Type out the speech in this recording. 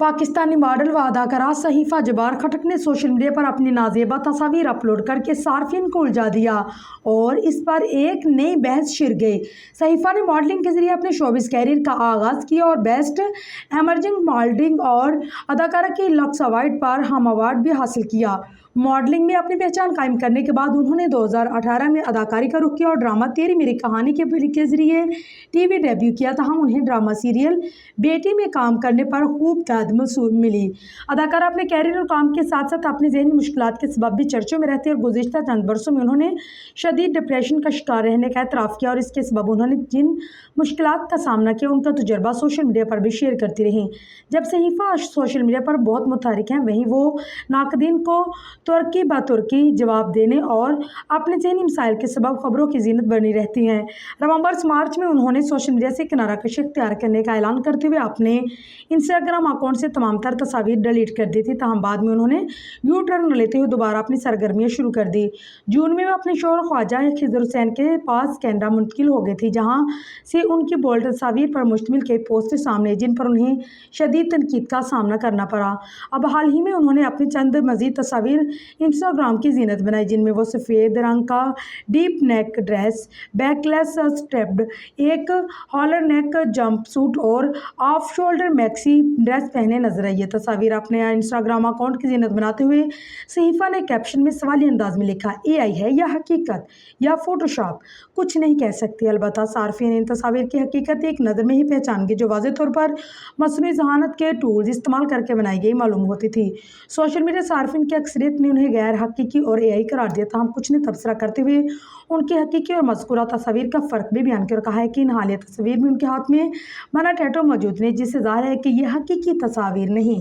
Pakistani model व अदाकारा सहीफा जबार खटक ने सोशल मीडिया पर अपनी नाजेबा तस्वीर अपलोड करके सार्फिन को उलझा दिया और इस पर एक नई बहस छिड़ गई। सहीफा ने मॉडलिंग के जरिए अपने शोबिस कैरियर का आगाज़ किया और बेस्ट एमर्जिंग मॉडलिंग और अदाकारा के लक्स अवार्ड पर हम अवार्ड भी हासिल किया। मॉडलिंग में अपनी पहचान कायम करने के बाद उन्होंने 2018 में अदाकारी का रुख किया और ड्रामा तेरी मेरी कहानी के जरिए टीवी डेब्यू किया। तहम उन्हें ड्रामा सीरियल बेटी में काम करने पर खूब दाद मिली। अदाकारा अपने कैरियर और काम के साथ साथ अपनी ज़हनी मुश्किलात के सबब भी चर्चों में रहती है और गुज़िश्ता चंद बरसों में उन्होंने शदीद डिप्रेशन का शिकार रहने का एतराफ़ किया और इसके सबब उन्होंने जिन मुश्किलात का सामना किया उनका तजुर्बा सोशल मीडिया पर भी शेयर करती रहीं। जब सहीफा सोशल मीडिया पर बहुत मुतहरिक हैं, वहीं वो नाकदीन को तुर्की ब तुर्की जवाब देने और अपने ज़हनी मसाइल के सबब खबरों की जीनत बनी रहती हैं। मार्च में उन्होंने सोशल मीडिया से किनारा कशी इख्तियार करने का ऐलान करते हुए अपने इंस्टाग्राम अकाउंट से तमाम तर तस्वीर डिलीट कर दी थी। तहम बाद में उन्होंने यू टर्न लेते हुए दोबारा अपनी सरगर्मियाँ शुरू कर दी। जून में वो अपने शोहर ख्वाजा खिजर हुसैन के पास कनाडा मुंतकिल हो गई थी, जहाँ से उनकी बोल्ड तस्वीर पर मुश्तमिल कई पोस्ट सामने जिन पर उन्हें शदीद तनकीद का सामना करना पड़ा। अब हाल ही में उन्होंने अपनी चंद मज़ीद तस्वीर इंस्टाग्राम की जीनत बनाई, जिनमें वो सफ़ेद रंग का डीप नेक ड्रेस, बैकलेस स्ट्रेप्ड एक हॉलर नेक जंप सूट और ऑफ शोल्डर मैक्सी ड्रेस पहने नजर आई है। तस्वीर अपने इंस्टाग्राम अकाउंट की जीनत बनाते हुए सहीफा ने कैप्शन में सवाली अंदाज में लिखा, AI है या हकीकत या फोटोशॉप, कुछ नहीं कह सकती। अलबत्ता सार्फिन इन तस्वीर की हकीकत एक नज़र में ही पहचान गई, जो वाज़ेह तौर पर मसनूई ज़हानत के टूल्स इस्तेमाल करके बनाई गई मालूम होती थी। सोशल मीडिया सार्फिन की अक्सरियत ने उन्हें गैर हकीकी और AI करार दिया था। हम कुछ ने तबसरा करते हुए उनकी हकीकी और मज़कूरा तस्वीर का फ़र्क भी बयान कर कहा है कि इन हालिया तस्वीर में उनके हाथ में बना टैटू मौजूद नहीं, जिससे ज़ाहिर है कि यह हकीकी तस्वीर नहीं।